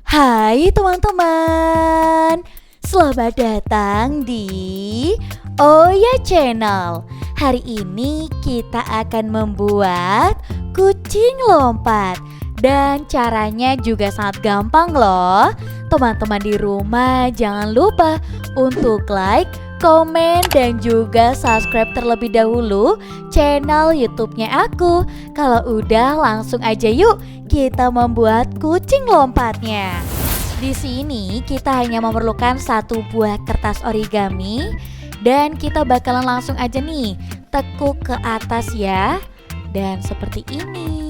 Hai teman-teman, selamat datang di Oya Channel. Hari ini kita akan membuat kucing lompat. Dan caranya juga sangat gampang loh. Teman-teman di rumah jangan lupa untuk like, komen, dan juga subscribe terlebih dahulu channel YouTube-nya aku. Kalau udah langsung aja yuk kita membuat kucing lompatnya. Di sini kita hanya memerlukan satu buah kertas origami dan kita bakalan langsung aja nih tekuk ke atas ya. Dan seperti ini.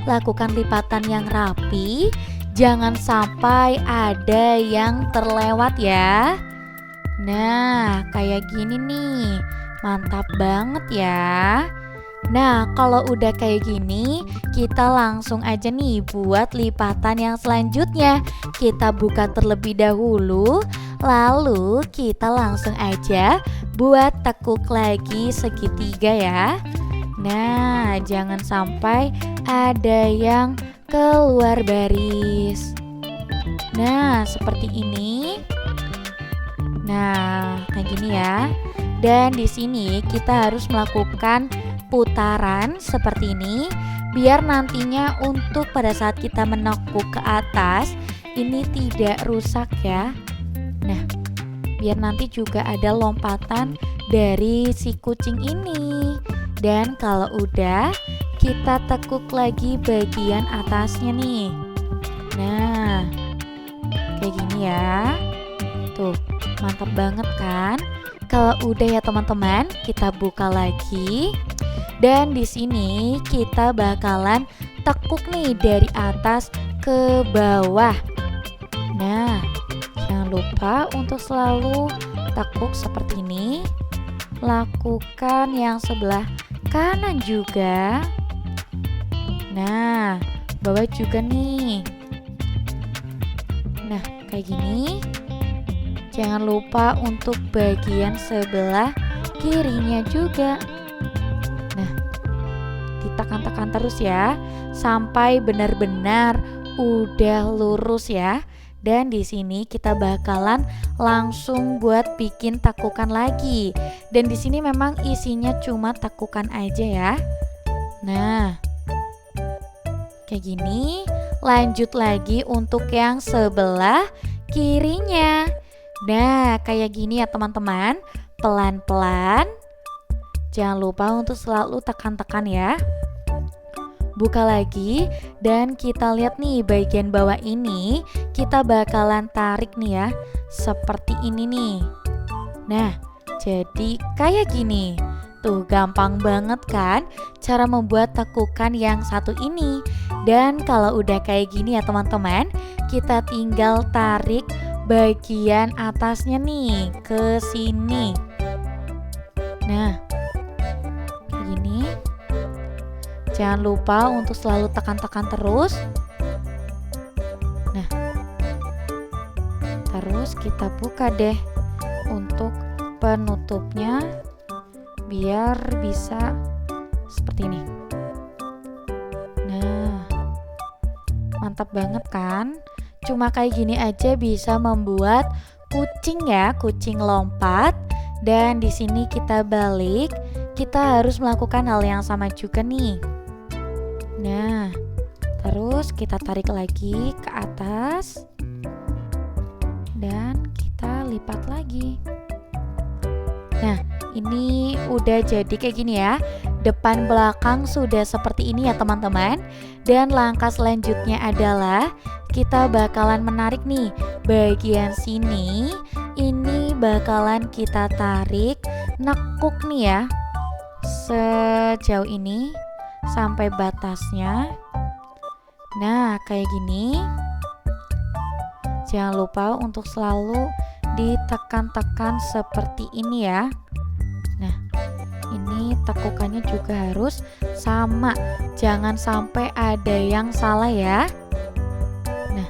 Lakukan lipatan yang rapi, jangan sampai ada yang terlewat ya. Nah, kayak gini nih. Mantap banget ya. Nah, kalau udah kayak gini, kita langsung aja nih buat lipatan yang selanjutnya. Kita buka terlebih dahulu, lalu kita langsung aja buat tekuk lagi segitiga ya. Nah, jangan sampai ada yang keluar baris. Nah, seperti ini. Nah, kayak gini ya. Dan di sini kita harus melakukan putaran seperti ini biar nantinya untuk pada saat kita menekuk ke atas ini tidak rusak ya. Nah, biar nanti juga ada lompatan dari si kucing ini. Dan kalau udah, kita tekuk lagi bagian atasnya nih. Nah, kayak gini ya. Tuh, mantap banget kan? Kalau udah ya teman-teman, kita buka lagi. Dan di sini kita bakalan tekuk nih dari atas ke bawah. Nah, jangan lupa untuk selalu tekuk seperti ini. Lakukan yang sebelah kanan juga. Nah, bawah juga nih. Nah, kayak gini. Jangan lupa untuk bagian sebelah kirinya juga. Nah, ditekan-tekan terus ya sampai benar-benar udah lurus ya. Dan di sini kita bakalan langsung buat bikin tekukan lagi. Dan di sini memang isinya cuma tekukan aja ya. Nah, kayak gini. Lanjut lagi untuk yang sebelah kirinya. Nah, kayak gini ya teman-teman. Pelan-pelan. Jangan lupa untuk selalu tekan-tekan ya. Buka lagi dan kita lihat nih bagian bawah ini kita bakalan tarik nih ya. Seperti ini nih. Nah, jadi kayak gini. Tuh, gampang banget kan cara membuat tekukan yang satu ini. Dan kalau udah kayak gini ya teman-teman, kita tinggal tarik bagian atasnya nih ke sini. Nah, kayak gini. Jangan lupa untuk selalu tekan-tekan terus. Nah, terus kita buka deh untuk penutupnya biar bisa seperti ini. Nah, mantap banget kan? Cuma kayak gini aja bisa membuat kucing ya, kucing lompat. Dan di sini kita balik, kita harus melakukan hal yang sama juga nih. Nah, terus kita tarik lagi ke atas dan kita lipat lagi. Nah, ini udah jadi kayak gini ya. Depan belakang sudah seperti ini ya teman-teman. Dan langkah selanjutnya adalah kita bakalan menarik nih bagian sini. Ini bakalan kita tarik, nekuk nih ya sejauh ini sampai batasnya. Nah, kayak gini. Jangan lupa untuk selalu ditekan-tekan seperti ini ya. Nah, ini tekukannya juga harus sama. Jangan sampai ada yang salah ya. Nah,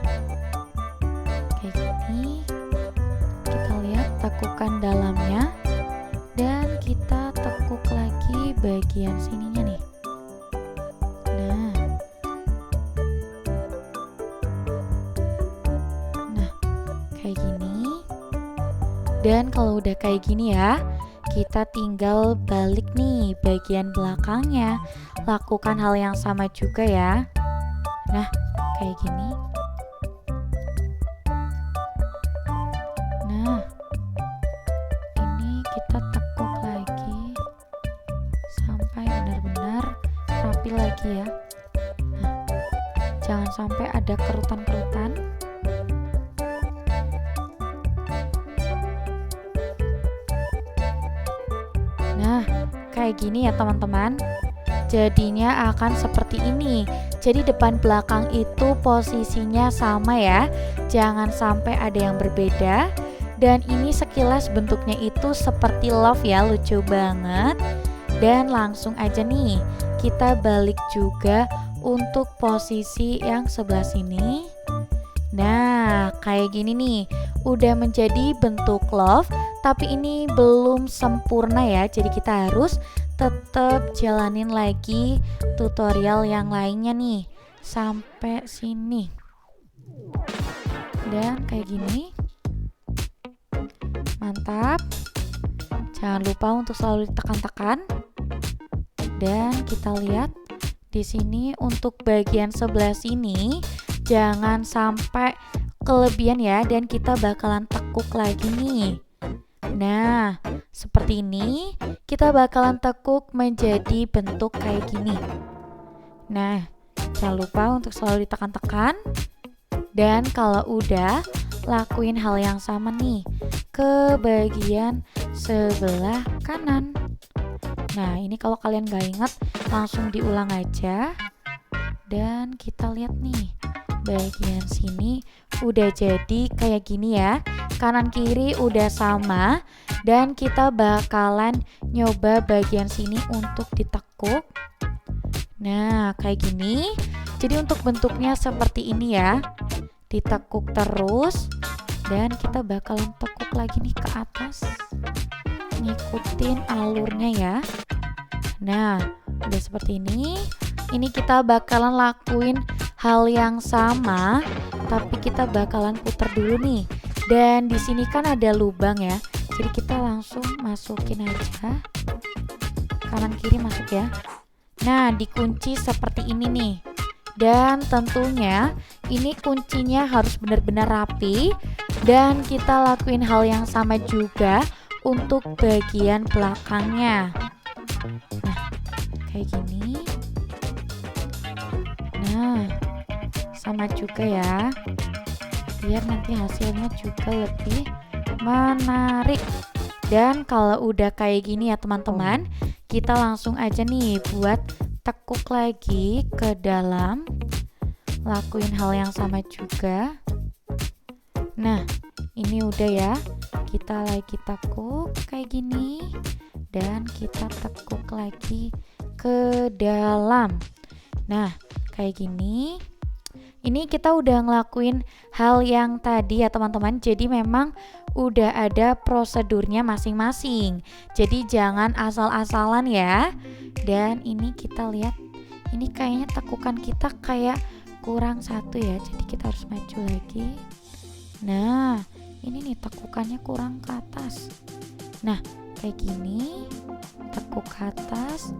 kayak gini. Kita lihat tekukan dalamnya. Dan kita tekuk lagi bagian sininya nih. Nah, kayak gini. Dan kalau udah kayak gini ya, kita tinggal balik nih bagian belakangnya. Lakukan hal yang sama juga ya. Nah, kayak gini. Nah, ini kita tekuk lagi sampai benar-benar rapi lagi ya. Nah, jangan sampai ada kerutan-kerutan. Nah, kayak gini ya teman-teman. Jadinya akan seperti ini. Jadi depan belakang itu posisinya sama ya. Jangan sampai ada yang berbeda. Dan ini sekilas bentuknya itu seperti love ya, lucu banget. Dan langsung aja nih, kita balik juga untuk posisi yang sebelah sini. Nah, kayak gini nih, udah menjadi bentuk love, tapi ini belum sempurna ya. Jadi kita harus tetap jalanin lagi tutorial yang lainnya nih sampai sini. Dan kayak gini. Mantap. Jangan lupa untuk selalu ditekan-tekan. Dan kita lihat di sini untuk bagian sebelah sini jangan sampai kelebihan ya, dan kita bakalan tekuk lagi nih. Nah, seperti ini kita bakalan tekuk menjadi bentuk kayak gini. Nah, jangan lupa untuk selalu ditekan-tekan. Dan kalau udah, lakuin hal yang sama nih ke bagian sebelah kanan. Nah, ini kalau kalian gak ingat, langsung diulang aja. Dan kita lihat nih, bagian sini udah jadi kayak gini ya. Kanan kiri udah sama. Dan kita bakalan nyoba bagian sini untuk ditekuk. Nah, kayak gini. Jadi untuk bentuknya seperti ini ya. Ditekuk terus. Dan kita bakalan tekuk lagi nih ke atas. Ngikutin alurnya ya. Nah, udah seperti ini. Ini kita bakalan lakuin hal yang sama, tapi kita bakalan putar dulu nih. Dan di sini kan ada lubang ya. Jadi kita langsung masukin aja. Kanan kiri masuk ya. Nah, dikunci seperti ini nih. Dan tentunya ini kuncinya harus benar-benar rapi. Dan kita lakuin hal yang sama juga untuk bagian belakangnya. Nah, kayak gini. Nah, sama juga ya, biar nanti hasilnya juga lebih menarik. Dan kalau udah kayak gini ya teman-teman, kita langsung aja nih buat tekuk lagi ke dalam. Lakuin hal yang sama juga. Nah, ini udah ya. Kita lagi tekuk kayak gini. Dan kita tekuk lagi ke dalam. Nah, kayak gini. Ini kita udah ngelakuin hal yang tadi ya teman-teman. Jadi memang udah ada prosedurnya masing-masing. Jadi jangan asal-asalan ya. Dan ini kita lihat, ini kayaknya tekukan kita kayak kurang satu ya. Jadi kita harus maju lagi. Nah, ini nih tekukannya kurang ke atas. Nah, kayak gini. Tekuk ke atas,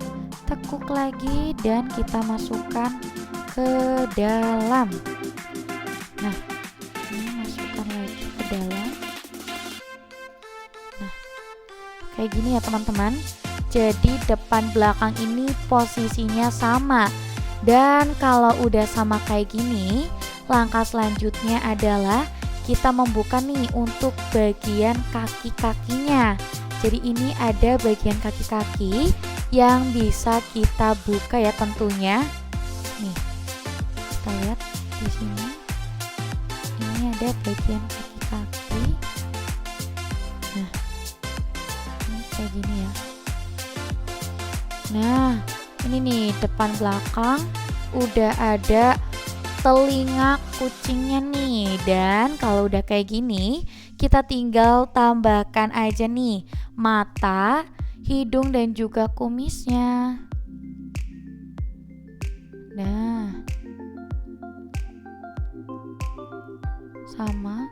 tekuk lagi, dan kita masukkan ke dalam. Nah, ini masukkan lagi ke dalam. Nah, kayak gini ya teman-teman. Jadi depan belakang ini posisinya sama. Dan kalau udah sama kayak gini, langkah selanjutnya adalah kita membuka nih untuk bagian kaki-kakinya. Jadi ini ada bagian kaki-kaki yang bisa kita buka ya tentunya. Nih, kita lihat di sini. Ini ada bagian kaki-kaki. Nah, ini kayak gini ya. Nah, ini nih depan belakang udah ada telinga kucingnya nih. Dan kalau udah kayak gini, kita tinggal tambahkan aja nih mata, hidung, dan juga kumisnya. Nah, sama.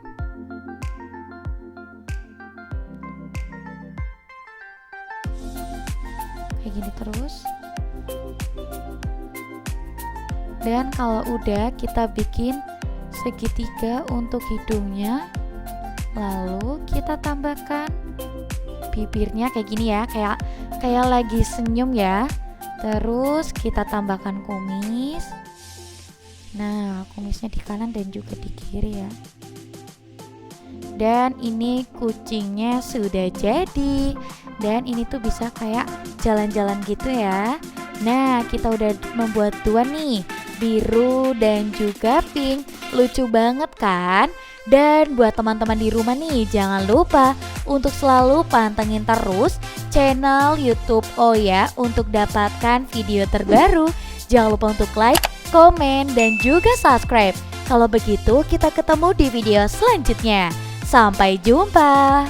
Kayak gini terus. Dan kalau udah, kita bikin segitiga untuk hidungnya. Lalu kita tambahkan bibirnya kayak gini ya, kayak lagi senyum ya. Terus kita tambahkan kumis. Nah, kumisnya di kanan dan juga di kiri ya. Dan ini kucingnya sudah jadi. Dan ini tuh bisa kayak jalan-jalan gitu ya. Nah, kita udah membuat dua nih, biru dan juga pink. Lucu banget kan? Dan buat teman-teman di rumah nih, jangan lupa untuk selalu pantengin terus channel YouTube Oya untuk dapatkan video terbaru. Jangan lupa untuk like, komen, dan juga subscribe. Kalau begitu, kita ketemu di video selanjutnya. Sampai jumpa.